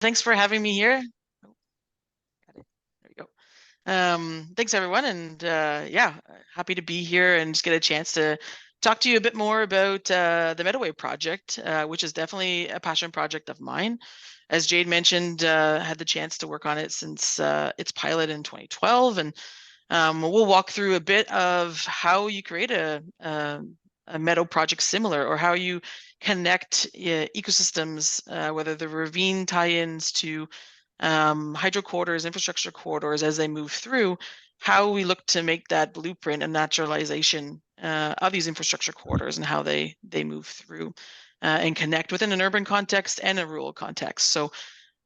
Thanks for having me here. Oh, got it. There we go. Thanks everyone, and yeah, happy to be here and just get a chance to talk to you a bit more about the Meadoway Project, which is definitely a passion project of mine. As Jade mentioned, had the chance to work on it since its pilot in 2012, and we'll walk through a bit of how you create a meadow project similar, or how you connect ecosystems, whether the ravine tie-ins to hydro corridors, infrastructure corridors as they move through, how we look to make that blueprint and naturalization of these infrastructure corridors and how they move through and connect within an urban context and a rural context. So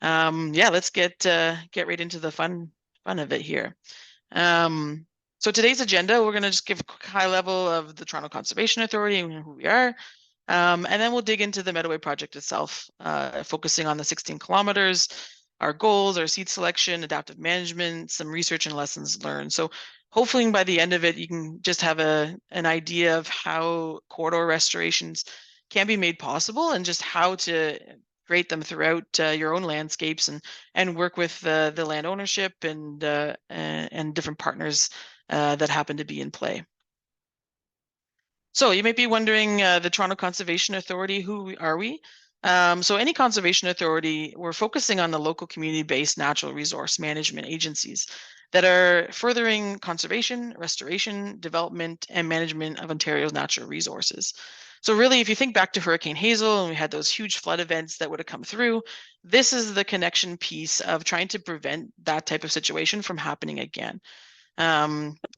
yeah, let's get right into the fun of it here. So today's agenda, we're going to just give a quick high level of the Toronto Conservation Authority and who we are. And then we'll dig into the Meadoway project itself, focusing on the 16 kilometers, our goals, our seed selection, adaptive management, some research and lessons learned. So hopefully by the end of it, you can just have an idea of how corridor restorations can be made possible and just how to create them throughout your own landscapes and work with the land ownership and different partners that happen to be in play. So you might be wondering, the Toronto Conservation Authority, who are we? So any conservation authority, we're focusing on the local community-based natural resource management agencies that are furthering conservation, restoration, development, and management of Ontario's natural resources. So really, if you think back to Hurricane Hazel and we had those huge flood events that would have come through, this is the connection piece of trying to prevent that type of situation from happening again.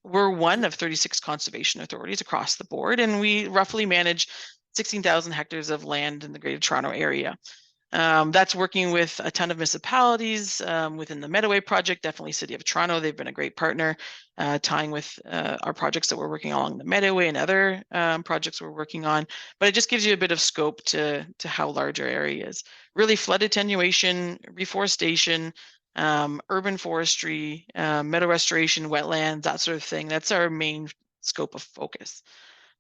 We're one of 36 conservation authorities across the board, and we roughly manage 16,000 hectares of land in the Greater Toronto Area. That's working with a ton of municipalities within the Meadoway Project, definitely City of Toronto. They've been a great partner, tying with our projects that we're working along the Meadoway and other projects we're working on. But it just gives you a bit of scope to how large our area is. Really, flood attenuation, reforestation, urban forestry, meadow restoration, wetlands, that sort of thing. That's our main scope of focus.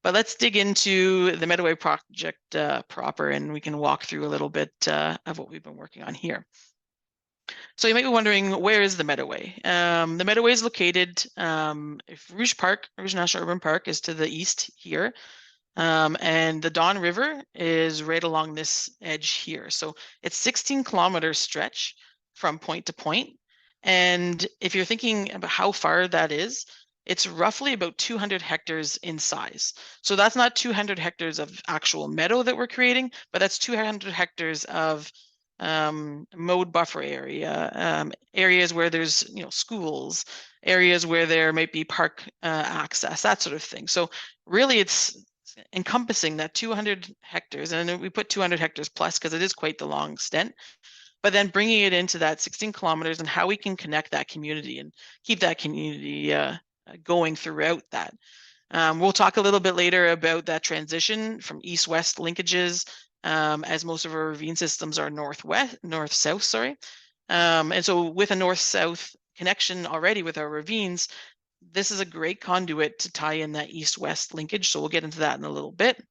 But let's dig into the Meadoway project proper, and we can walk through a little bit of what we've been working on here. So you might be wondering, where is the Meadoway? The Meadoway is located, if Rouge National Urban Park is to the east here, and the Don River is right along this edge here. So it's 16-kilometer stretch from point to point. And if you're thinking about how far that is, it's roughly about 200 hectares in size. So that's not 200 hectares of actual meadow that we're creating, but that's 200 hectares of mowed buffer area, areas where there's schools, areas where there might be park access, that sort of thing. So really it's encompassing that 200 hectares, and we put 200 hectares plus because it is quite the long extent, but then bringing it into that 16 kilometers and how we can connect that community and keep that community going throughout that. We'll talk a little bit later about that transition from east-west linkages, as most of our ravine systems are north-south, sorry. And so with a north-south connection already with our ravines, this is a great conduit to tie in that east-west linkage. So we'll get into that in a little bit.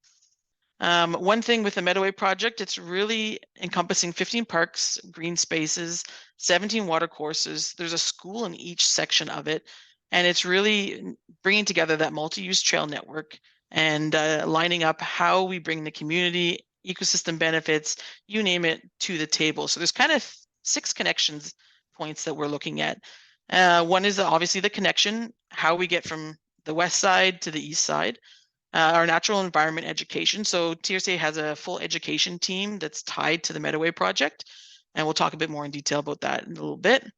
One thing with the Meadoway project, it's really encompassing 15 parks, green spaces, 17 water courses. There's a school in each section of it. And it's really bringing together that multi-use trail network and lining up how we bring the community, ecosystem benefits, you name it, to the table. So there's kind of 6 connections points that we're looking at. One is obviously the connection, how we get from the west side to the east side. Our natural environment education. So TRCA has a full education team that's tied to the Meadoway project, and we'll talk a bit more in detail about that in a little bit.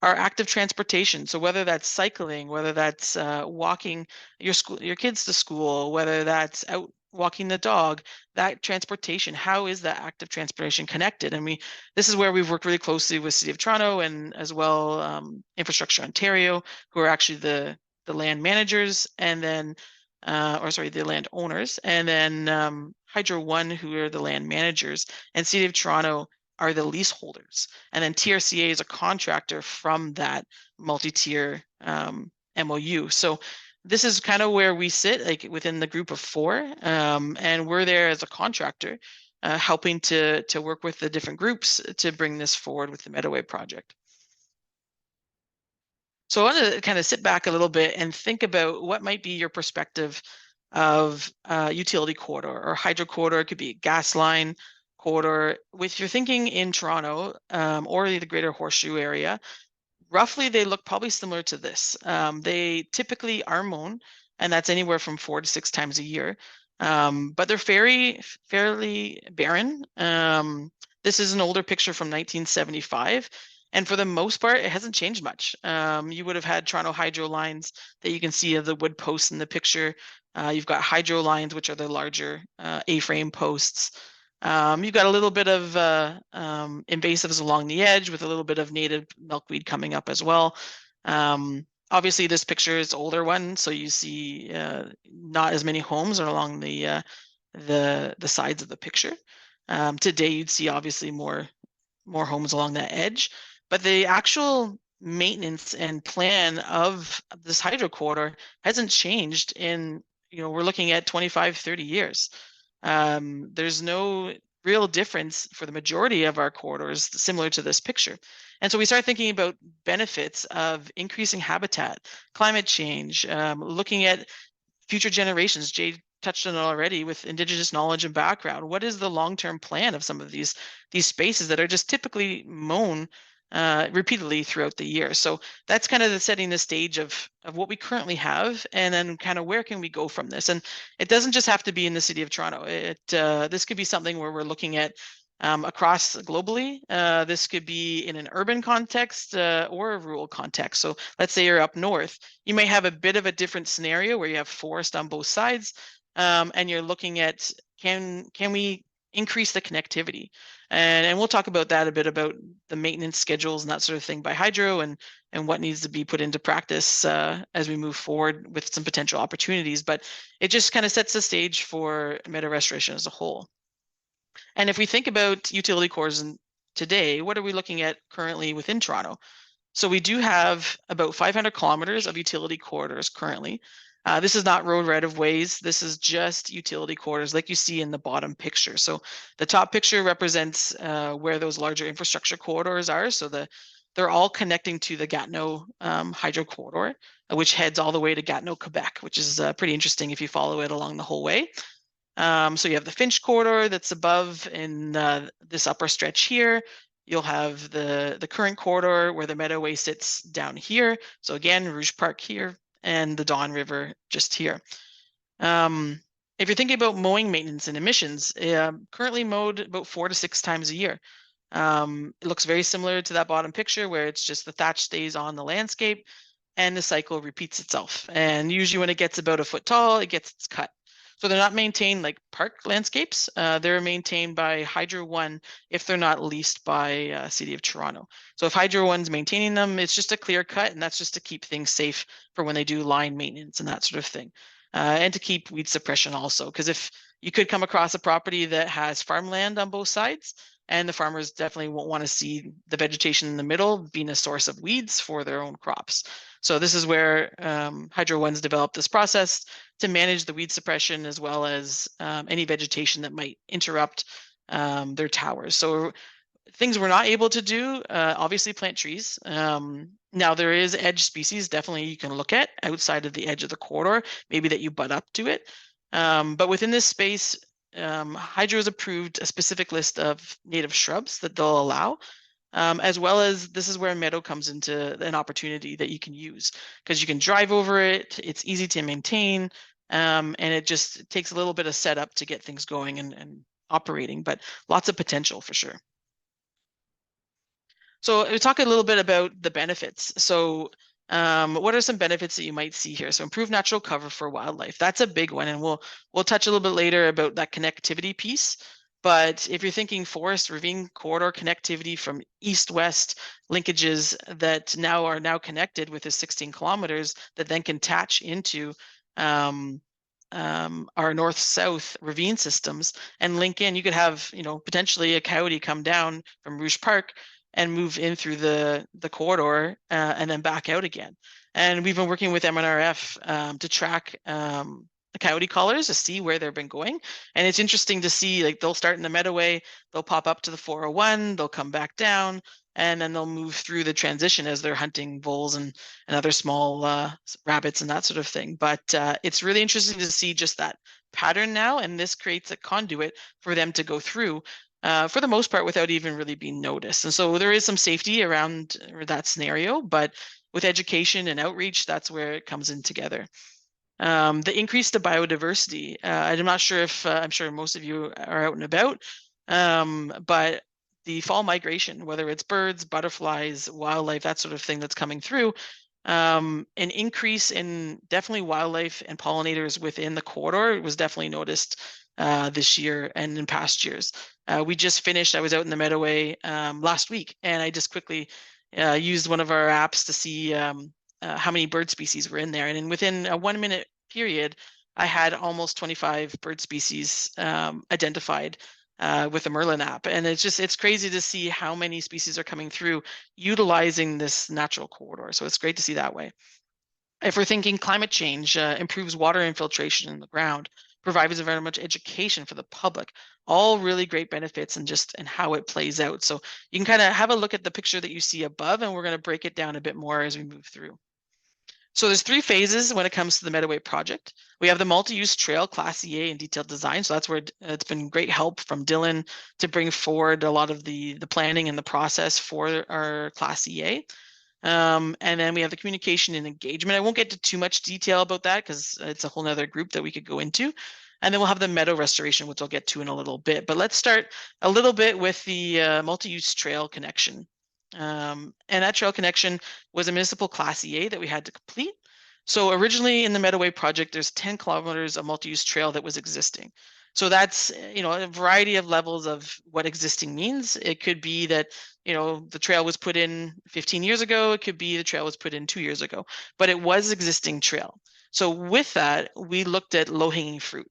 Our active transportation. So whether that's cycling, whether that's walking your kids to school, whether that's out walking the dog, that transportation, how is that active transportation connected? And this is where we've worked really closely with City of Toronto and as well Infrastructure Ontario, who are actually the land managers, and then the land owners, and then Hydro One, who are the land managers, and City of Toronto are the leaseholders. And then TRCA is a contractor from that multi-tier MOU. So this is kind of where we sit, like within the group of 4, and we're there as a contractor helping to work with the different groups to bring this forward with the Meadoway Project. So I want to kind of sit back a little bit and think about what might be your perspective of utility corridor or hydro corridor. It could be a gas line corridor. With your thinking in Toronto or the Greater Horseshoe area, roughly they look probably similar to this. They typically are mown, and that's anywhere from 4 to 6 times a year. But they're fairly barren. This is an older picture from 1975. And for the most part, it hasn't changed much. You would have had Toronto hydro lines that you can see of the wood posts in the picture. You've got hydro lines, which are the larger A-frame posts. You've got a little bit of invasives along the edge with a little bit of native milkweed coming up as well. Obviously, this picture is older one, so you see not as many homes are along the sides of the picture. Today, you'd see obviously more homes along that edge, but the actual maintenance and plan of this hydro corridor hasn't changed in, we're looking at 25, 30 years. There's no real difference for the majority of our corridors similar to this picture. And so we start thinking about benefits of increasing habitat, climate change, looking at future generations. Jay touched on it already with Indigenous knowledge and background. What is the long-term plan of some of these spaces that are just typically mown repeatedly throughout the year? So that's kind of setting the stage of what we currently have, and then kind of where can we go from this? And it doesn't just have to be in the city of Toronto. This could be something where we're looking at across globally. This could be in an urban context or a rural context. So let's say you're up north, you may have a bit of a different scenario where you have forest on both sides, and you're looking at can we increase the connectivity? And we'll talk about that a bit, about the maintenance schedules and that sort of thing by hydro, and what needs to be put into practice as we move forward with some potential opportunities. But it just kind of sets the stage for meadow restoration as a whole. And if we think about utility corridors today, what are we looking at currently within Toronto? So we do have about 500 kilometers of utility corridors currently. This is not road right-of-ways. This is just utility corridors like you see in the bottom picture. So the top picture represents where those larger infrastructure corridors are. So they're all connecting to the Gatineau hydro corridor, which heads all the way to Gatineau, Quebec, which is pretty interesting if you follow it along the whole way. So you have the Finch corridor that's above in this upper stretch here. You'll have the current corridor where the Meadoway sits down here. So again, Rouge Park here, and the Don River just here. If you're thinking about mowing maintenance and emissions, currently mowed about 4 to 6 times a year. It looks very similar to that bottom picture where it's just the thatch stays on the landscape and the cycle repeats itself. And usually when it gets about a foot tall, it gets its cut. So they're not maintained like park landscapes. They're maintained by Hydro One if they're not leased by City of Toronto. So if Hydro One's maintaining them, it's just a clear cut, and that's just to keep things safe for when they do line maintenance and that sort of thing. And to keep weed suppression also, because if you could come across a property that has farmland on both sides, and the farmers definitely won't want to see the vegetation in the middle being a source of weeds for their own crops. So this is where Hydro One's developed this process to manage the weed suppression as well as any vegetation that might interrupt their towers. So things we're not able to do, obviously plant trees. Now there is edge species definitely you can look at outside of the edge of the corridor, maybe that you butt up to it. But within this space, Hydro has approved a specific list of native shrubs that they'll allow. As well as this is where Meadow comes into an opportunity that you can use, because you can drive over it, it's easy to maintain, and it just takes a little bit of setup to get things going and operating, but lots of potential for sure. So we'll talk a little bit about the benefits. So what are some benefits that you might see here? So improved natural cover for wildlife. That's a big one, and we'll touch a little bit later about that connectivity piece. But if you're thinking forest ravine corridor connectivity from east-west linkages that are now connected with the 16 kilometers that then can attach into our north-south ravine systems and link in, you could have potentially a coyote come down from Rouge Park and move in through the corridor and then back out again. And we've been working with MNRF to track coyote collars to see where they've been going. And it's interesting to see, like, they'll start in the Meadoway, they'll pop up to the 401, they'll come back down, and then they'll move through the transition as they're hunting voles and other small rabbits and that sort of thing. But it's really interesting to see just that pattern now, and this creates a conduit for them to go through for the most part without even really being noticed. And so there is some safety around that scenario, but with education and outreach, that's where it comes in together. The increase to biodiversity. I'm not sure if I'm sure most of you are out and about, but the fall migration, whether it's birds, butterflies, wildlife, that sort of thing that's coming through, an increase in definitely wildlife and pollinators within the corridor was definitely noticed this year and in past years. We just finished, I was out in the Meadoway last week, and I just quickly used one of our apps to see how many bird species were in there. And within a 1 minute period, I had almost 25 bird species identified with the Merlin app. And it's crazy to see how many species are coming through utilizing this natural corridor. So it's great to see that way. If we're thinking climate change improves water infiltration in the ground, provides very much education for the public, all really great benefits and how it plays out. So you can kind of have a look at the picture that you see above, and we're going to break it down a bit more as we move through. So there's 3 phases when it comes to the Meadoway project. We have the multi-use trail, Class EA, and detailed design. So that's where it's been great help from Dylan to bring forward a lot of the planning and the process for our Class EA. And then we have the communication and engagement. I won't get to too much detail about that because it's a whole nother group that we could go into. And then we'll have the meadow restoration, which I'll get to in a little bit. But let's start a little bit with the multi-use trail connection. And that trail connection was a municipal Class EA that we had to complete. So originally in the Meadoway project, there's 10 kilometers of multi-use trail that was existing. So that's, a variety of levels of what existing means. It could be that, the trail was put in 15 years ago. It could be the trail was put in 2 years ago, but it was existing trail. So with that, we looked at low-hanging fruit.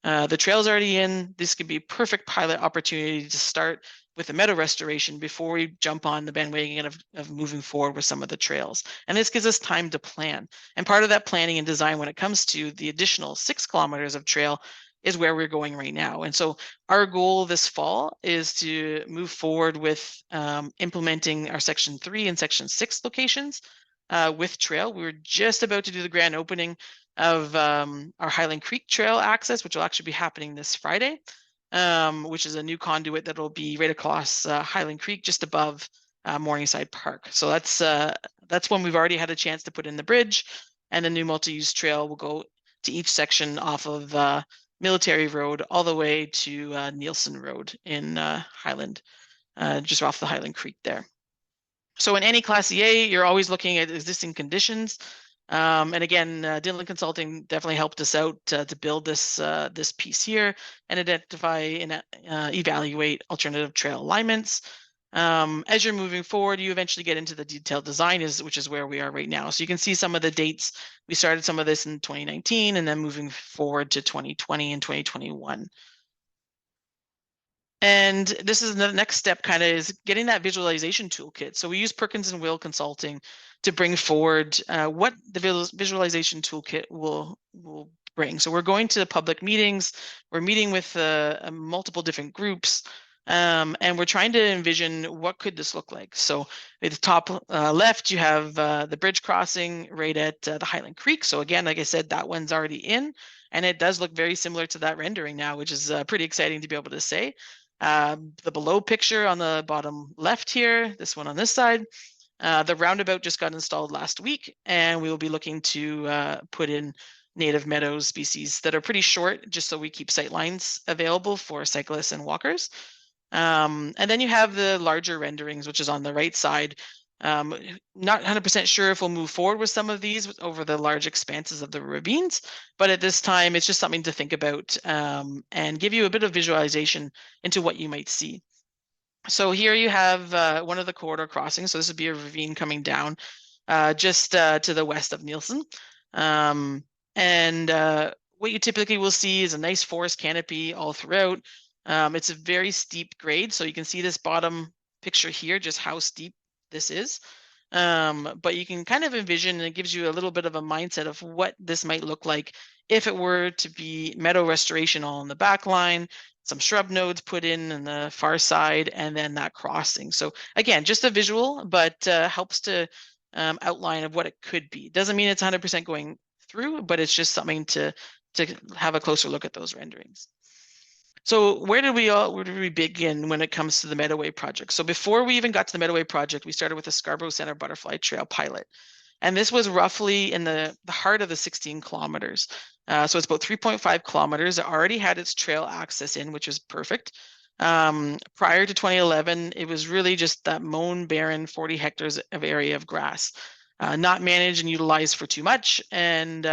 The trail's already in. This could be a perfect pilot opportunity to start with the meadow restoration before we jump on the bandwagon of moving forward with some of the trails. And this gives us time to plan. And part of that planning and design when it comes to the additional 6 kilometers of trail is where we're going right now. And so our goal this fall is to move forward with implementing our Section 3 and Section 6 locations with trail. We were just about to do the grand opening of our Highland Creek Trail access, which will actually be happening this Friday. Which is a new conduit that will be right across Highland Creek, just above Morningside Park. So that's when we've already had a chance to put in the bridge, and the new multi-use trail will go to each section off of Military Road all the way to Nielsen Road in Highland, just off the Highland Creek there. So in any Class EA, you're always looking at existing conditions. And again, Dylan Consulting definitely helped us out to build this piece here and identify and evaluate alternative trail alignments. As you're moving forward, you eventually get into the detailed design, which is where we are right now. So you can see some of the dates. We started some of this in 2019 and then moving forward to 2020 and 2021. And this is the next step, kind of, is getting that visualization toolkit. So we use Perkins and Will Consulting to bring forward what the visualization toolkit will bring. So we're going to public meetings, we're meeting with multiple different groups, and we're trying to envision what could this look like. So at the top left, you have the bridge crossing right at the Highland Creek. So again, like I said, that one's already in, and it does look very similar to that rendering now, which is pretty exciting to be able to say. The below picture on the bottom left here, this one on this side, the roundabout just got installed last week, and we will be looking to put in native meadow species that are pretty short, just so we keep sight lines available for cyclists and walkers. And then you have the larger renderings, which is on the right side. Not 100% sure if we'll move forward with some of these over the large expanses of the ravines, but at this time, it's just something to think about and give you a bit of visualization into what you might see. So here you have one of the corridor crossings. So this would be a ravine coming down just to the west of Nielsen. And what you typically will see is a nice forest canopy all throughout. It's a very steep grade. So you can see this bottom picture here, just how steep this is. But you can kind of envision, and it gives you a little bit of a mindset of what this might look like if it were to be meadow restoration all in the back line, some shrub nodes put in the far side, and then that crossing. So again, just a visual, but helps to outline of what it could be. Doesn't mean it's 100% going through, but it's just something to have a closer look at those renderings. So where did we begin when it comes to the Meadoway Project? So before we even got to the Meadoway Project, we started with the Scarborough Center Butterfly Trail pilot. And this was roughly in the heart of the 16 kilometers. So it's about 3.5 kilometers. It already had its trail access in, which is perfect. Prior to 2011, it was really just that mown, barren 40 hectares of area of grass, not managed and utilized for too much, and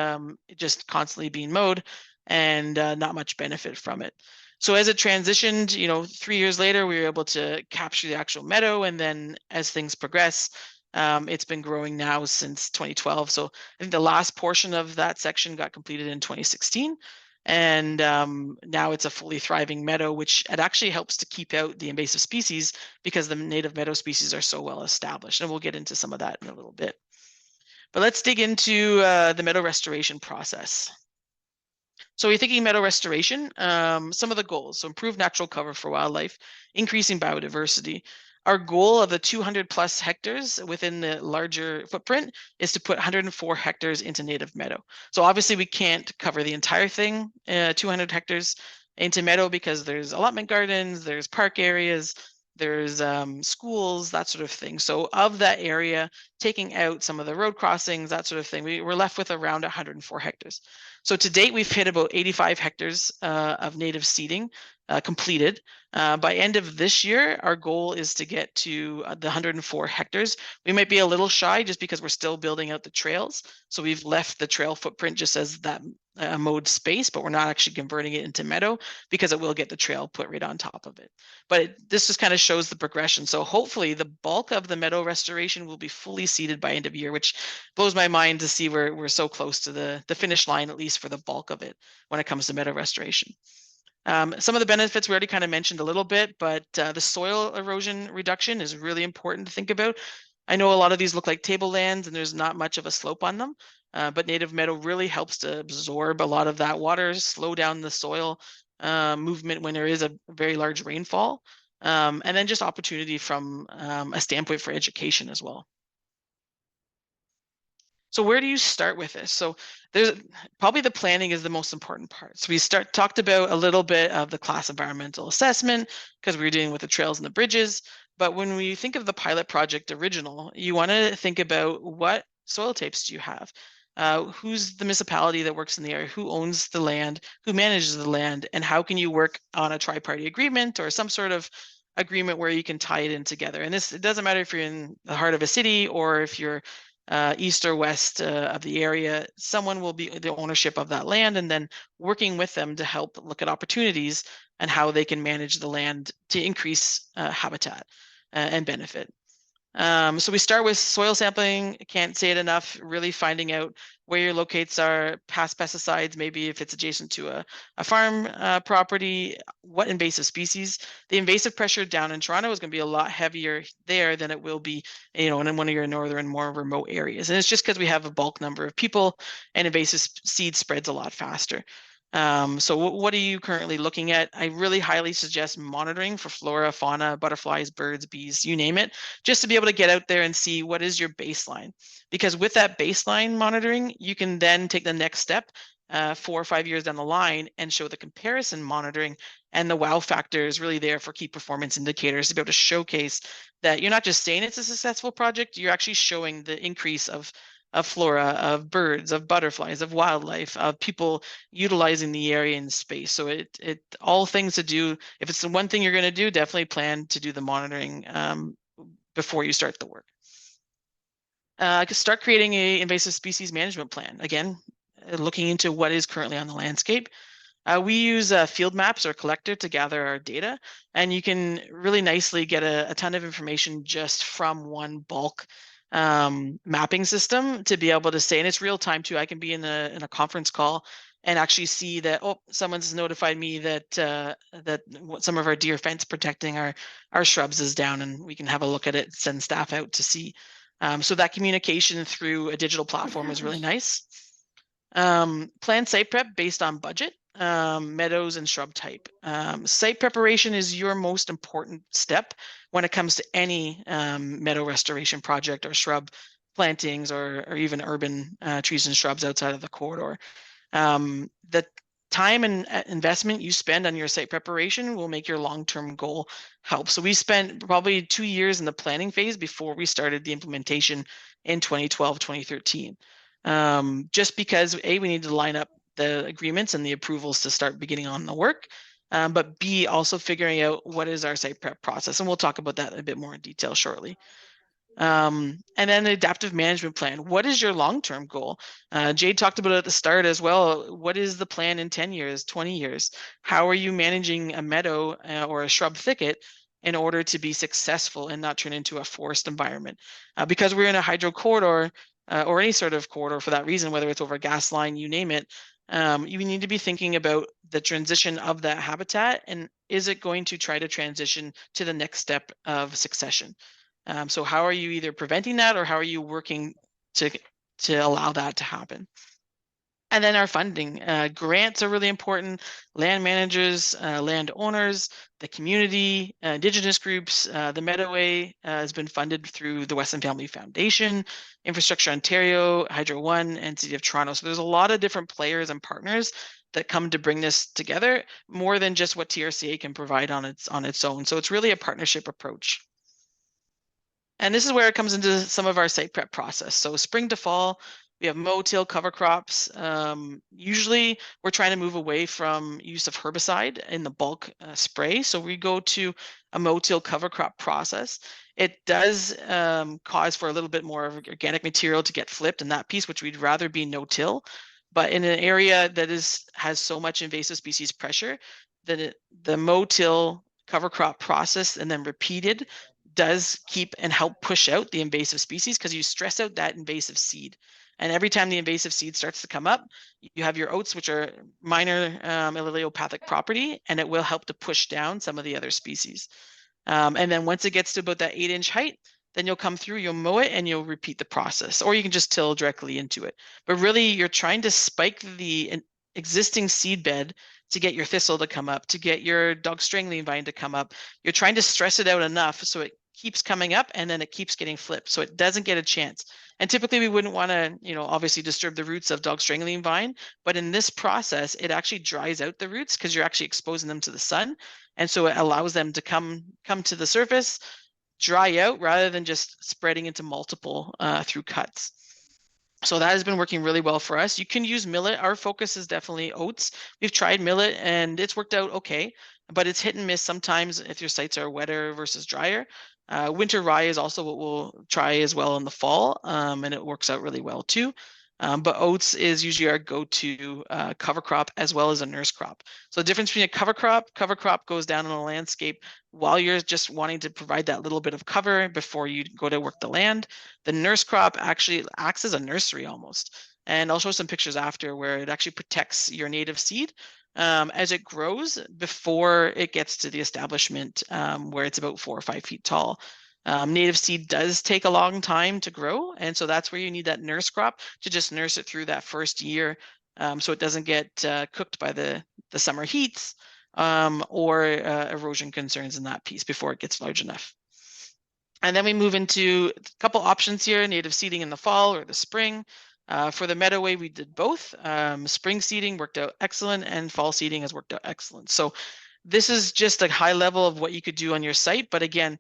just constantly being mowed, and not much benefit from it. So as it transitioned, 3 years later, we were able to capture the actual meadow, and then as things progress, it's been growing now since 2012. So I think the last portion of that section got completed in 2016. And now it's a fully thriving meadow, which it actually helps to keep out the invasive species because the native meadow species are so well established. And we'll get into some of that in a little bit. But let's dig into the meadow restoration process. So we're thinking meadow restoration, some of the goals. So improve natural cover for wildlife, increasing biodiversity. Our goal of the 200 plus hectares within the larger footprint is to put 104 hectares into native meadow. So obviously we can't cover the entire thing, 200 hectares into meadow, because there's allotment gardens, there's park areas, there's schools, that sort of thing. So of that area, taking out some of the road crossings, that sort of thing, we're left with around 104 hectares. So to date, we've hit about 85 hectares of native seeding completed. By end of this year, our goal is to get to the 104 hectares. We might be a little shy just because we're still building out the trails. So we've left the trail footprint just as that mowed space, but we're not actually converting it into meadow because it will get the trail put right on top of it. But this just kind of shows the progression. So hopefully the bulk of the meadow restoration will be fully seeded by end of year, which blows my mind to see we're so close to the finish line, at least for the bulk of it when it comes to meadow restoration. Some of the benefits we already kind of mentioned a little bit, but the soil erosion reduction is really important to think about. I know a lot of these look like tablelands and there's not much of a slope on them, but native meadow really helps to absorb a lot of that water, slow down the soil movement when there is a very large rainfall, and then just opportunity from a standpoint for education as well. So where do you start with this? So there's probably the planning is the most important part. So we talked about a little bit of the class environmental assessment because we were dealing with the trails and the bridges. But when we think of the pilot project original, you want to think about what soil types do you have? Who's the municipality that works in the area? Who owns the land? Who manages the land? And how can you work on a tri-party agreement or some sort of agreement where you can tie it in together? And it doesn't matter if you're in the heart of a city or if you're east or west of the area, someone will be the ownership of that land, and then working with them to help look at opportunities and how they can manage the land to increase habitat and benefit. So we start with soil sampling. Can't say it enough, really finding out where your locates are, past pesticides, maybe if it's adjacent to a farm property, what invasive species. The invasive pressure down in Toronto is going to be a lot heavier there than it will be, in one of your northern, more remote areas. And it's just because we have a bulk number of people and invasive seed spreads a lot faster. So what are you currently looking at? I really highly suggest monitoring for flora, fauna, butterflies, birds, bees, you name it, just to be able to get out there and see what is your baseline. Because with that baseline monitoring, you can then take the next step 4 or 5 years down the line and show the comparison monitoring, and the wow factor is really there for key performance indicators to be able to showcase that you're not just saying it's a successful project, you're actually showing the increase of flora, of birds, of butterflies, of wildlife, of people utilizing the area and space. So it all things to do. If it's the one thing you're going to do, definitely plan to do the monitoring before you start the work. Start creating a invasive species management plan. Again, looking into what is currently on the landscape. We use field maps or collector to gather our data, and you can really nicely get a ton of information just from one bulk mapping system to be able to say, and it's real time too. I can be in a conference call and actually see that, oh, someone's notified me that that some of our deer fence protecting our shrubs is down, and we can have a look at it, send staff out to see So that communication through a digital platform is really nice. Plan site prep based on budget, meadows and shrub type. Site preparation is your most important step when it comes to any meadow restoration project or shrub plantings or even urban trees and shrubs outside of the corridor. The time and investment you spend on your site preparation will make your long-term goal help. So we spent probably 2 years in the planning phase before we started the implementation in 2012, 2013. Just because A, we need to line up the agreements and the approvals to start beginning on the work, but B, also figuring out what is our site prep process. And we'll talk about that a bit more in detail shortly. And then the adaptive management plan. What is your long-term goal? Jade talked about it at the start as well. What is the plan in 10 years, 20 years? How are you managing a meadow or a shrub thicket in order to be successful and not turn into a forest environment? Because we're in a hydro corridor or any sort of corridor for that reason, whether it's over a gas line, you name it, you need to be thinking about the transition of that habitat, and is it going to try to transition to the next step of succession? So how are you either preventing that, or how are you working to allow that to happen? And then our funding. Grants are really important. Land managers, landowners, the community, Indigenous groups. The Meadoway has been funded through the Weston Family Foundation, Infrastructure Ontario, Hydro One, and City of Toronto. So there's a lot of different players and partners that come to bring this together, more than just what TRCA can provide on its own. So it's really a partnership approach. And this is where it comes into some of our site prep process. So spring to fall, we have mow, till, cover crops. Usually we're trying to move away from use of herbicide in the bulk spray. So we go to a mow, till, cover crop process. It does cause for a little bit more of organic material to get flipped in that piece, which we'd rather be no-till. But in an area that has so much invasive species pressure, that the mow, till, cover crop process and then repeated does keep and help push out the invasive species, because you stress out that invasive seed. And every time the invasive seed starts to come up, you have your oats, which are minor allelopathic property, and it will help to push down some of the other species. And then once it gets to about that 8-inch height, then you'll come through, you'll mow it, and you'll repeat the process, or you can just till directly into it. But really, you're trying to spike the existing seed bed to get your thistle to come up, to get your dog strangling vine to come up. You're trying to stress it out enough so it keeps coming up, and then it keeps getting flipped, so it doesn't get a chance. And typically we wouldn't want to, obviously disturb the roots of dog strangling vine, but in this process, it actually dries out the roots because you're actually exposing them to the sun. And so it allows them to come to the surface, dry out, rather than just spreading into multiple through cuts. So that has been working really well for us. You can use millet. Our focus is definitely oats. We've tried millet and it's worked out okay, but it's hit and miss sometimes if your sites are wetter versus drier. Winter rye is also what we'll try as well in the fall, and it works out really well too. But oats is usually our go-to cover crop as well as a nurse crop. So the difference between a cover crop goes down in the landscape while you're just wanting to provide that little bit of cover before you go to work the land. The nurse crop actually acts as a nursery almost. And I'll show some pictures after where it actually protects your native seed as it grows before it gets to the establishment where it's about 4 or 5 feet tall. Native seed does take a long time to grow, and so that's where you need that nurse crop to just nurse it through that first year, so it doesn't get cooked by the summer heats or erosion concerns in that piece before it gets large enough. And then we move into a couple options here: native seeding in the fall or the spring. For the Meadoway, we did both. Spring seeding worked out excellent, and fall seeding has worked out excellent. So this is just a high level of what you could do on your site, but again,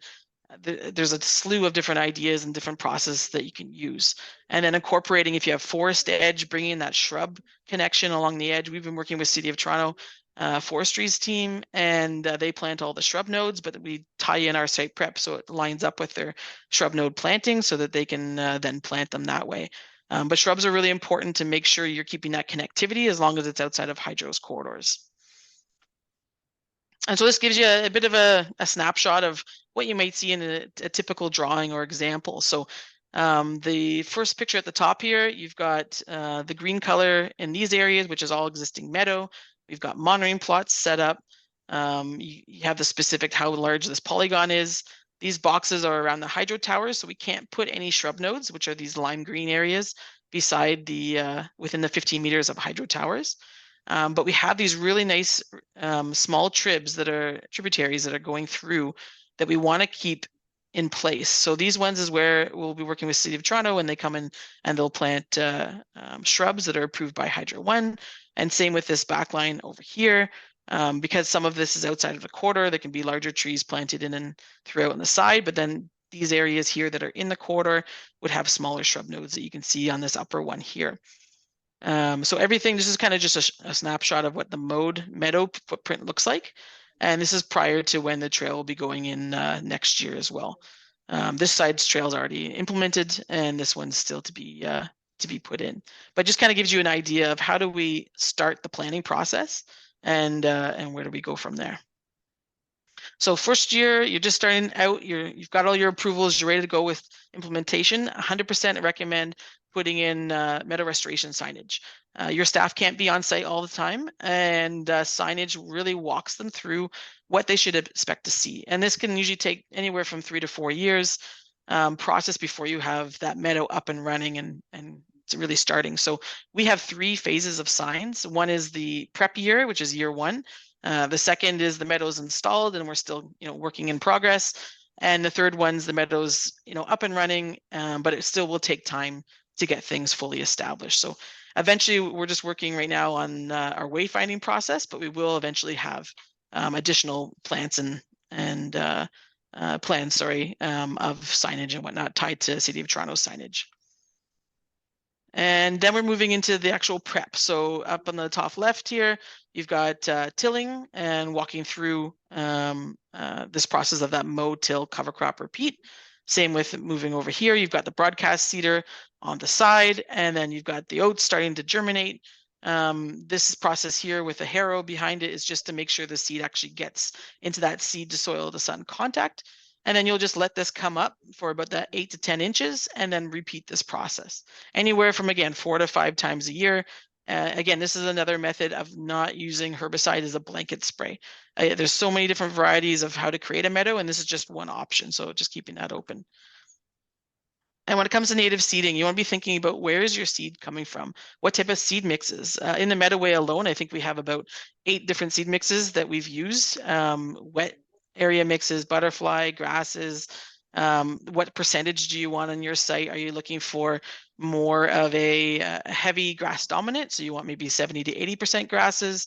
there's a slew of different ideas and different processes that you can use. And then incorporating, if you have forest edge, bringing in that shrub connection along the edge. We've been working with City of Toronto forestry's team, and they plant all the shrub nodes, but we tie in our site prep so it lines up with their shrub node planting so that they can then plant them that way. But shrubs are really important to make sure you're keeping that connectivity as long as it's outside of hydro's corridors. And so this gives you a bit of a snapshot of what you might see in a typical drawing or example. So the first picture at the top here, you've got the green color in these areas, which is all existing meadow. We've got monitoring plots set up. You have the specific how large this polygon is. These boxes are around the hydro towers, so we can't put any shrub nodes, which are these lime green areas, beside the within the 15 meters of hydro towers. But we have these really nice small tributaries that are going through that we want to keep in place. So these ones is where we'll be working with City of Toronto, and they come in and they'll plant shrubs that are approved by Hydro One. And same with this back line over here. Because some of this is outside of the corridor, there can be larger trees planted in and throughout on the side, but then these areas here that are in the corridor would have smaller shrub nodes that you can see on this upper one here. So everything, this is kind of just a snapshot of what the meadow footprint looks like. And this is prior to when the trail will be going in next year as well. This side's trail is already implemented, and this one's still to be put in. But just kind of gives you an idea of how do we start the planning process, and where do we go from there. So first year, you're just starting out, you've got all your approvals, you're ready to go with implementation. 100% recommend putting in meadow restoration signage. Your staff can't be on site all the time, and signage really walks them through what they should expect to see. And this can usually take anywhere from 3 to 4 years process before you have that meadow up and running and it's really starting. So we have 3 phases of signs. One is the prep year, which is year 1. The second is the meadows installed, and we're still, working in progress. And the third one's the meadows, up and running, but it still will take time to get things fully established. So eventually, we're just working right now on our wayfinding process, but we will eventually have additional plants and plans, of signage and whatnot tied to City of Toronto signage. And then we're moving into the actual prep. So up on the top left here, you've got tilling and walking through this process of that mow, till, cover crop, repeat. Same with moving over here. You've got the broadcast seeder on the side, and then you've got the oats starting to germinate. This process here with a harrow behind it is just to make sure the seed actually gets into that seed to soil to sun contact. And then you'll just let this come up for about that 8 to 10 inches and then repeat this process anywhere from, again, 4 to 5 times a year. Again, this is another method of not using herbicide as a blanket spray. There's so many different varieties of how to create a meadow, and this is just one option. So just keeping that open. And when it comes to native seeding, you want to be thinking about where is your seed coming from? What type of seed mixes? In the Meadoway alone, I think we have about 8 different seed mixes that we've used. Wet area mixes, butterfly, grasses. What percentage do you want on your site? Are you looking for more of a heavy grass dominant? So you want maybe 70 to 80% grasses?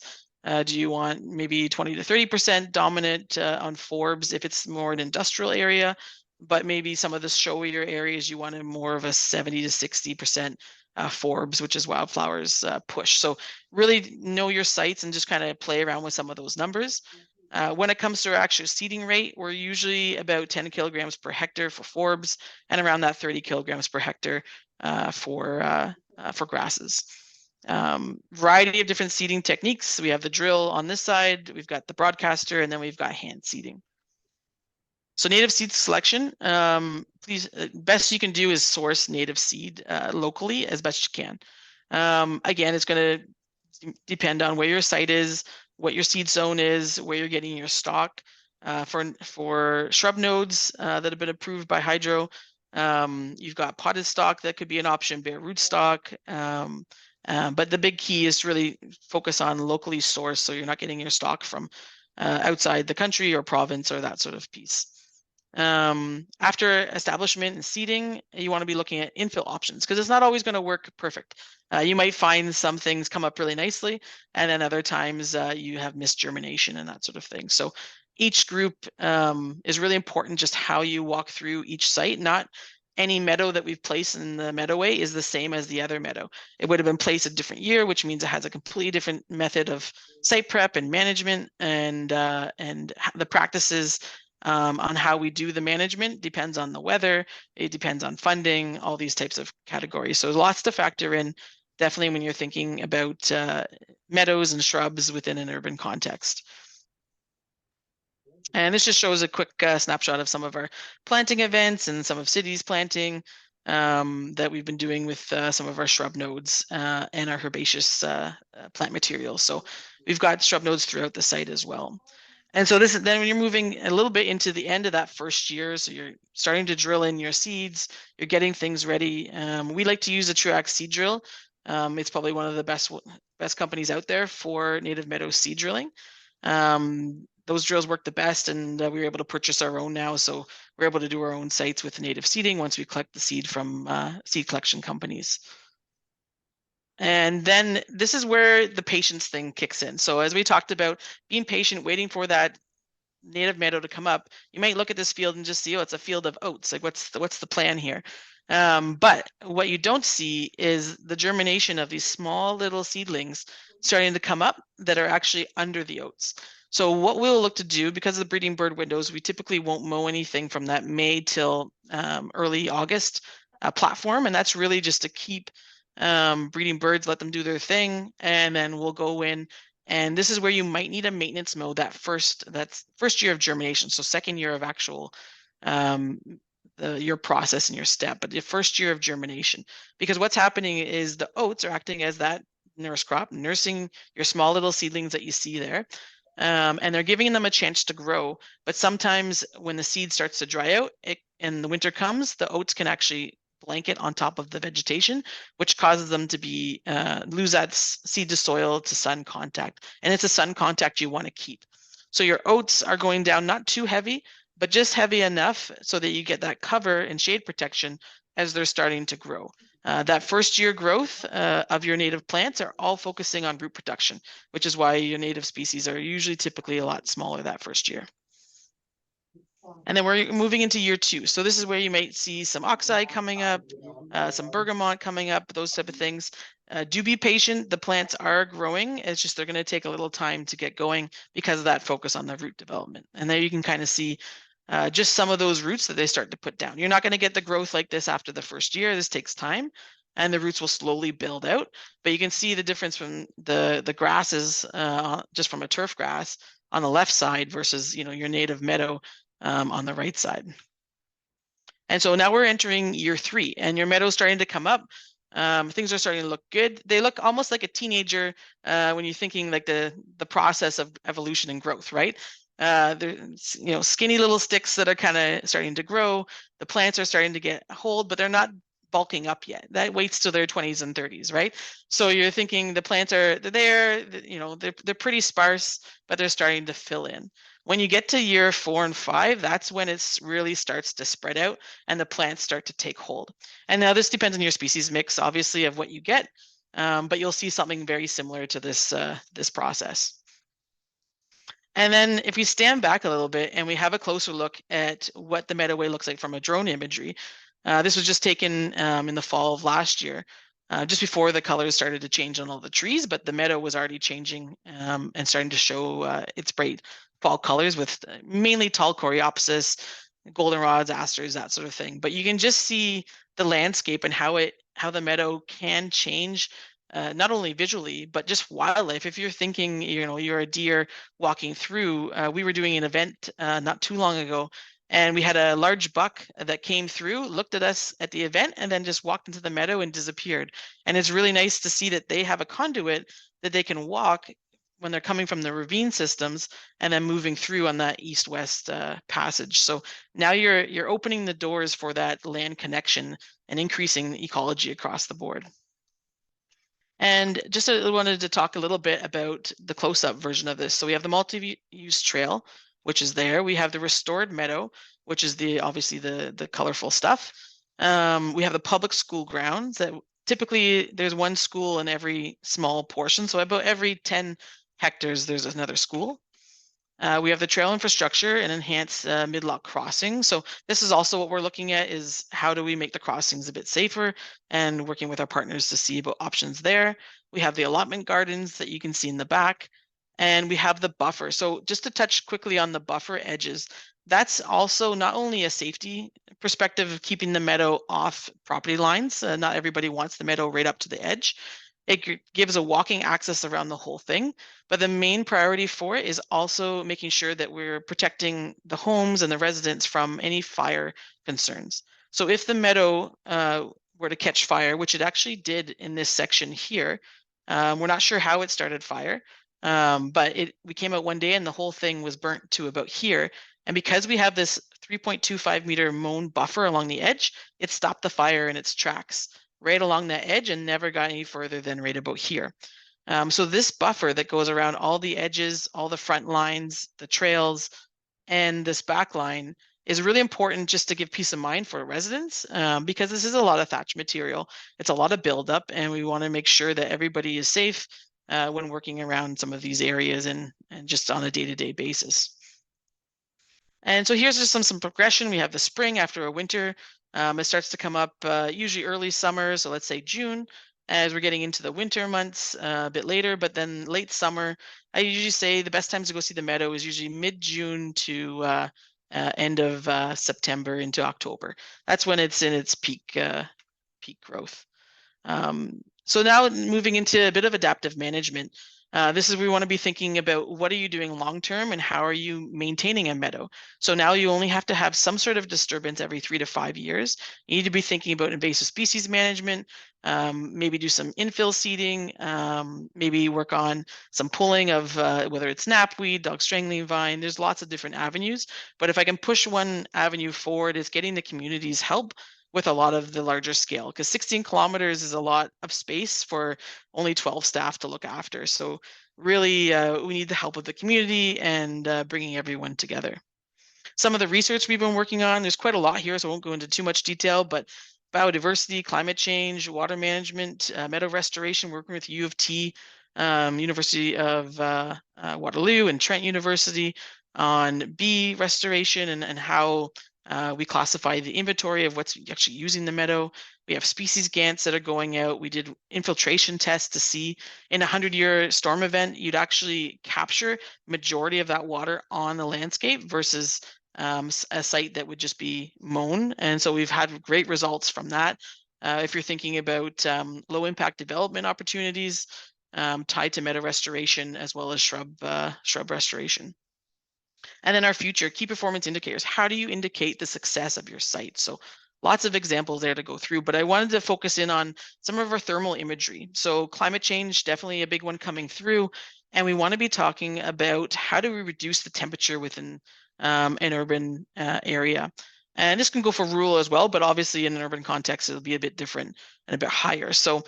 Do you want maybe 20 to 30% dominant on forbs if it's more an industrial area? But maybe some of the showier areas, you wanted more of a 70 to 60% forbs, which is wildflowers push. So really know your sites and just kind of play around with some of those numbers. When it comes to our actual seeding rate, we're usually about 10 kilograms per hectare for forbs and around that 30 kilograms per hectare for grasses. Variety of different seeding techniques. We have the drill on this side, we've got the broadcaster, and then we've got hand seeding. So native seed selection, please, best you can do is source native seed locally as best you can. Again, it's going to depend on where your site is, what your seed zone is, where you're getting your stock. For shrub nodes that have been approved by Hydro, you've got potted stock that could be an option, bare root stock. But the big key is to really focus on locally sourced, so you're not getting your stock from outside the country or province or that sort of piece. After establishment and seeding, you want to be looking at infill options because it's not always going to work perfect. You might find some things come up really nicely, and then other times you have missed germination and that sort of thing. So each group is really important, just how you walk through each site. Not any meadow that we've placed in the Meadoway is the same as the other meadow. It would have been placed a different year, which means it has a completely different method of site prep and management, and the practices on how we do the management depends on the weather, it depends on funding, all these types of categories. So lots to factor in, definitely when you're thinking about meadows and shrubs within an urban context. And this just shows a quick snapshot of some of our planting events and some of cities planting that we've been doing with some of our shrub nodes and our herbaceous plant materials. So we've got shrub nodes throughout the site as well. And so this is then when you're moving a little bit into the end of that first year, so you're starting to drill in your seeds, you're getting things ready. We like to use a TRCA seed drill. It's probably one of the best companies out there for native meadow seed drilling. Those drills work the best, and we were able to purchase our own now. So we're able to do our own sites with native seeding once we collect the seed from seed collection companies. And then this is where the patience thing kicks in. So as we talked about, being patient, waiting for that native meadow to come up, you might look at this field and just see, oh, it's a field of oats. Like what's the plan here? But what you don't see is the germination of these small little seedlings starting to come up that are actually under the oats. So what we'll look to do, because of the breeding bird windows, we typically won't mow anything from that May till early August platform. And that's really just to keep breeding birds, let them do their thing. And then we'll go in, and this is where you might need a maintenance mow that's first year of germination. So second year of actual your process and your step, but the first year of germination, because what's happening is the oats are acting as that nurse crop, nursing your small little seedlings that you see there. And they're giving them a chance to grow. But sometimes when the seed starts to dry out and the winter comes, the oats can actually blanket on top of the vegetation, which causes them to be lose that seed to soil to sun contact. And it's a sun contact you want to keep. So your oats are going down not too heavy, but just heavy enough so that you get that cover and shade protection as they're starting to grow. That first year growth of your native plants are all focusing on root production, which is why your native species are usually typically a lot smaller that first year. And then we're moving into year 2. So this is where you might see some oxeye coming up, some bergamot coming up, those type of things. Do be patient. The plants are growing. It's just they're going to take a little time to get going because of that focus on the root development. And there you can kind of see just some of those roots that they start to put down. You're not going to get the growth like this after the first year. This takes time, and the roots will slowly build out. But you can see the difference from the grasses, just from a turf grass on the left side versus your native meadow on the right side. And so now we're entering year 3, and your meadow's starting to come up. Things are starting to look good. They look almost like a teenager when you're thinking like the process of evolution and growth, right? They're skinny little sticks that are kind of starting to grow. The plants are starting to get hold, but they're not bulking up yet. That waits till their 20s and 30s, right? So you're thinking the plants they're there, they're pretty sparse, but they're starting to fill in. When you get to year 4 and 5, that's when it really starts to spread out and the plants start to take hold. And now this depends on your species mix, obviously, of what you get, but you'll see something very similar to this process. And then if we stand back a little bit and we have a closer look at what the Meadoway looks like from a drone imagery, this was just taken in the fall of last year, just before the colors started to change on all the trees, but the meadow was already changing and starting to show its bright fall colors with mainly tall coreopsis, goldenrods, asters, that sort of thing. But you can just see the landscape and how the meadow can change, not only visually, but just wildlife. If you're thinking, you're a deer walking through, we were doing an event not too long ago, and we had a large buck that came through, looked at us at the event, and then just walked into the meadow and disappeared. And it's really nice to see that they have a conduit that they can walk when they're coming from the ravine systems and then moving through on that east-west passage. So now you're opening the doors for that land connection and increasing the ecology across the board. And just wanted to talk a little bit about the close-up version of this. So we have the multi-use trail, which is there. We have the restored meadow, which is obviously the colorful stuff. We have the public school grounds that typically there's one school in every small portion. So about every 10 hectares, there's another school. We have the trail infrastructure and enhanced mid-lock crossing. So this is also what we're looking at, is how do we make the crossings a bit safer, and working with our partners to see about options there. We have the allotment gardens that you can see in the back, and we have the buffer. So just to touch quickly on the buffer edges, that's also not only a safety perspective of keeping the meadow off property lines. Not everybody wants the meadow right up to the edge. It gives a walking access around the whole thing, but the main priority for it is also making sure that we're protecting the homes and the residents from any fire concerns. So if the meadow were to catch fire, which it actually did in this section here, we're not sure how it started fire, But we came out one day and the whole thing was burnt to about here. And because we have this 3.25 meter mown buffer along the edge, it stopped the fire in its tracks right along that edge and never got any further than right about here. So this buffer that goes around all the edges, all the front lines, the trails, and this back line is really important just to give peace of mind for residents, because this is a lot of thatch material. It's a lot of buildup, and we want to make sure that everybody is safe when working around some of these areas and just on a day-to-day basis. And so here's just some progression. We have the spring after a winter. It starts to come up usually early summer, so let's say June, as we're getting into the winter months a bit later, but then late summer. I usually say the best times to go see the meadow is usually mid-June to end of September into October. That's when it's in its peak growth. So now moving into a bit of adaptive management. This is where we want to be thinking about what are you doing long term and how are you maintaining a meadow. So now you only have to have some sort of disturbance every 3 to 5 years. You need to be thinking about invasive species management, maybe do some infill seeding, maybe work on some pulling of whether it's knapweed, dog strangling vine. There's lots of different avenues. But if I can push one avenue forward, is getting the community's help with a lot of the larger scale, because 16 kilometers is a lot of space for only 12 staff to look after. So really, we need the help of the community and bringing everyone together. Some of the research we've been working on, there's quite a lot here, so I won't go into too much detail, but biodiversity, climate change, water management, meadow restoration, working with U of T, University of Waterloo and Trent University on bee restoration and how we classify the inventory of what's actually using the meadow. We have species GANTs that are going out. We did infiltration tests to see in a 100-year storm event, you'd actually capture majority of that water on the landscape versus a site that would just be mown. And so we've had great results from that. If you're thinking about low impact development opportunities tied to meadow restoration as well as shrub restoration. And then our future key performance indicators. How do you indicate the success of your site? So lots of examples there to go through, but I wanted to focus in on some of our thermal imagery. So climate change, definitely a big one coming through. And we want to be talking about how do we reduce the temperature within an urban area. And this can go for rural as well, but obviously in an urban context, it'll be a bit different and a bit higher. So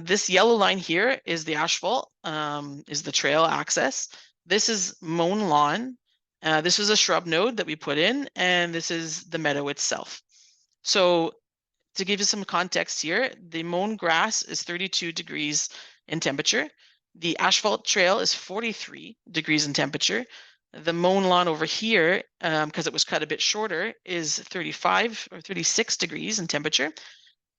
this yellow line here is the asphalt, is the trail access. This is mown lawn. This is a shrub node that we put in, and this is the meadow itself. So to give you some context here, the mown grass is 32 degrees in temperature. The asphalt trail is 43 degrees in temperature. The mown lawn over here, because it was cut a bit shorter, is 35 or 36 degrees in temperature.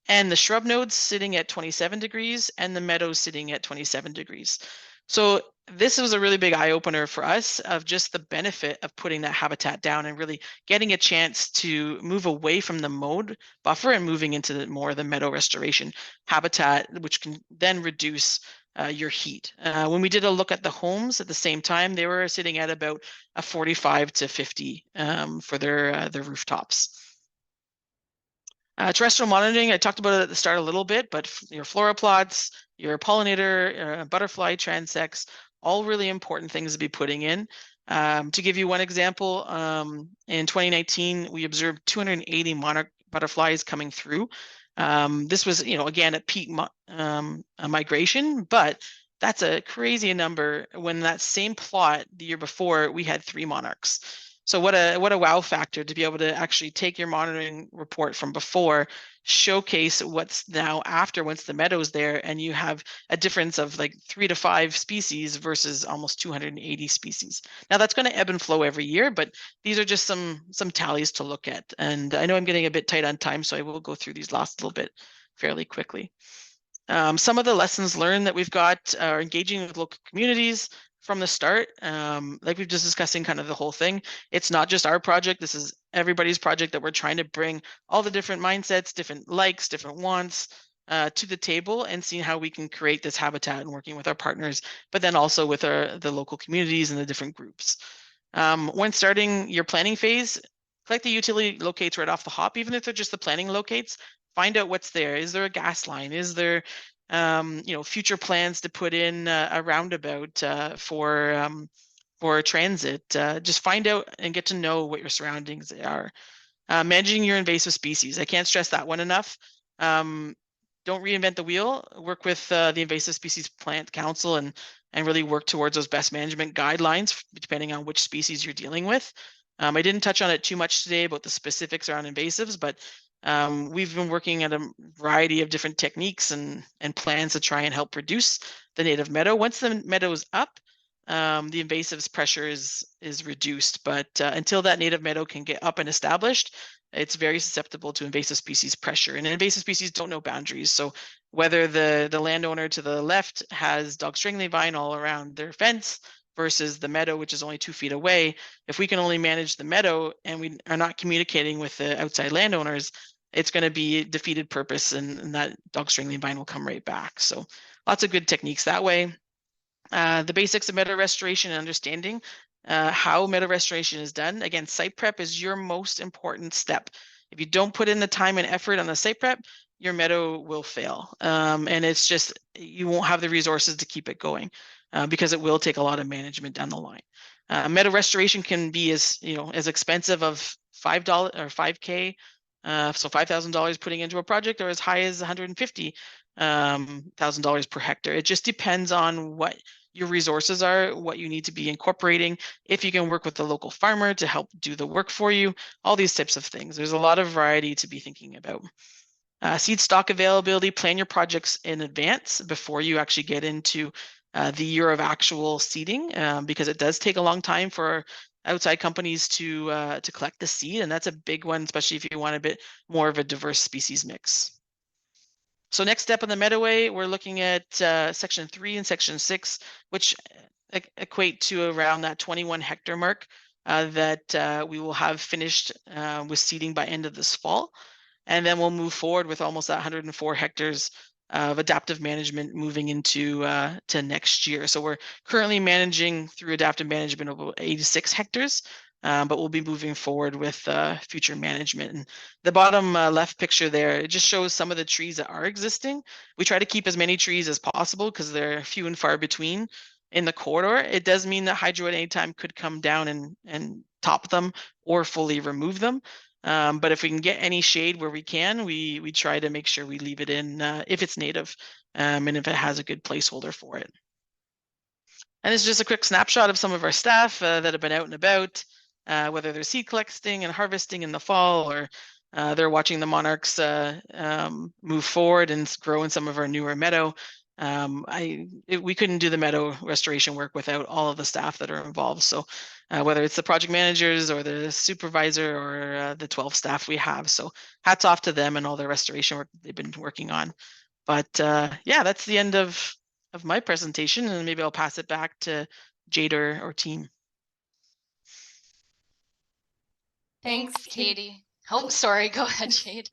And the shrub node's sitting at 27 degrees and the meadow's sitting at 27 degrees. So this was a really big eye opener for us of just the benefit of putting that habitat down and really getting a chance to move away from the mowed buffer and moving into more of the meadow restoration habitat, which can then reduce your heat. When we did a look at the homes at the same time, they were sitting at about a 45 to 50 for their rooftops. Terrestrial monitoring, I talked about it at the start a little bit, but your flora plots, your pollinator, butterfly transects, all really important things to be putting in. To give you one example, in 2019, we observed 280 monarch butterflies coming through. This was, again, at peak migration, but that's a crazy number when that same plot the year before, we had 3 monarchs. So what a wow factor to be able to actually take your monitoring report from before, showcase what's now after once the meadow's there, and you have a difference of like 3 to 5 species versus almost 280 species. Now that's going to ebb and flow every year, but these are just some tallies to look at. And I know I'm getting a bit tight on time, so I will go through these last little bit fairly quickly. Some of the lessons learned that we've got are engaging with local communities from the start. Like we've just discussing kind of the whole thing. It's not just our project. This is everybody's project that we're trying to bring all the different mindsets, different likes, different wants to the table and seeing how we can create this habitat and working with our partners, but then also with the local communities and the different groups. When starting your planning phase, collect the utility locates right off the hop, even if they're just the planning locates. Find out what's there. Is there a gas line? Is there future plans to put in a roundabout for transit. Just find out and get to know what your surroundings are. Managing your invasive species. I can't stress that one enough. Don't reinvent the wheel. Work with the Invasive Species Plant Council and really work towards those best management guidelines, depending on which species you're dealing with. I didn't touch on it too much today about the specifics around invasives, but we've been working at a variety of different techniques and plans to try and help reduce the native meadow. Once the meadow is up, the invasives pressure is reduced, but until that native meadow can get up and established, it's very susceptible to invasive species pressure. And invasive species don't know boundaries. So whether the landowner to the left has dog strangling vine all around their fence versus the meadow, which is only 2 feet away, if we can only manage the meadow and we are not communicating with the outside landowners, it's going to be defeated purpose, and that dog strangling vine will come right back. So lots of good techniques that way. The basics of meadow restoration and understanding how meadow restoration is done. Again, site prep is your most important step. If you don't put in the time and effort on the site prep, your meadow will fail. And it's just, you won't have the resources to keep it going because it will take a lot of management down the line. Meadow restoration can be as expensive of $5 or $5K, so $5,000 putting into a project, or as high as $150,000 per hectare. It just depends on what your resources are, what you need to be incorporating, if you can work with the local farmer to help do the work for you, all these types of things. There's a lot of variety to be thinking about. Seed stock availability, plan your projects in advance before you actually get into the year of actual seeding, because it does take a long time for outside companies to collect the seed, and that's a big one, especially if you want a bit more of a diverse species mix. So next step on the Meadoway, we're looking at section 3 and section 6, which equate to around that 21 hectare mark that we will have finished with seeding by end of this fall. And then we'll move forward with almost 104 hectares of adaptive management moving into to next year. So we're currently managing through adaptive management of 86 hectares. But we'll be moving forward with future management. And the bottom left picture there, it just shows some of the trees that are existing. We try to keep as many trees as possible because they're few and far between in the corridor. It does mean that hydro at any time could come down and top them or fully remove them. But if we can get any shade where we can, we try to make sure we leave it in if it's native and if it has a good placeholder for it. And this is just a quick snapshot of some of our staff that have been out and about. Whether they're seed collecting and harvesting in the fall, or they're watching the monarchs move forward and grow in some of our newer meadow. We couldn't do the meadow restoration work without all of the staff that are involved. So whether it's the project managers or the supervisor or the 12 staff we have. So hats off to them and all the restoration work they've been working on. But yeah, that's the end of my presentation, and maybe I'll pass it back to Jade or team. Thanks, Katie. Oh, sorry. Go ahead, Jade.